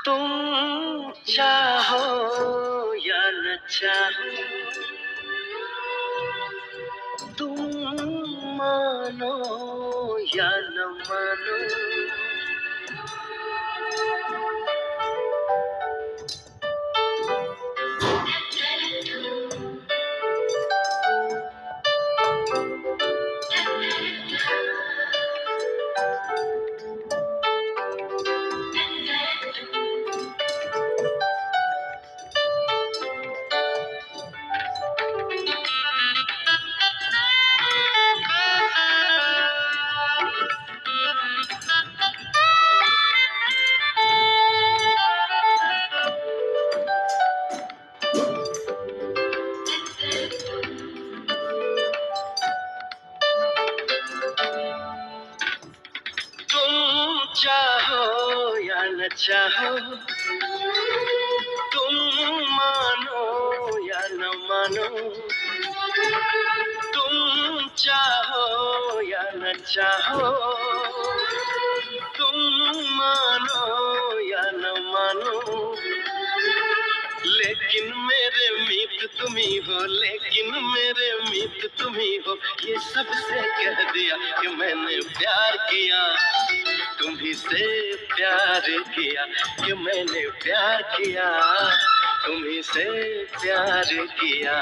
तुम चाहो या न चाहो, तुम मानो या न मानो, तुम चाहो या न चाहो, तुम मानो या न मानो, तुम चाहो या न चाहो, तुम मानो या न मानो, लेकिन मेरे मीत तुम ही हो, लेकिन मेरे मीत तुम ही हो, ये सबसे कह दिया कि मैंने प्यार किया, तुम्ही से प्यार किया, कि मैंने प्यार किया, तुम्ही से प्यार किया।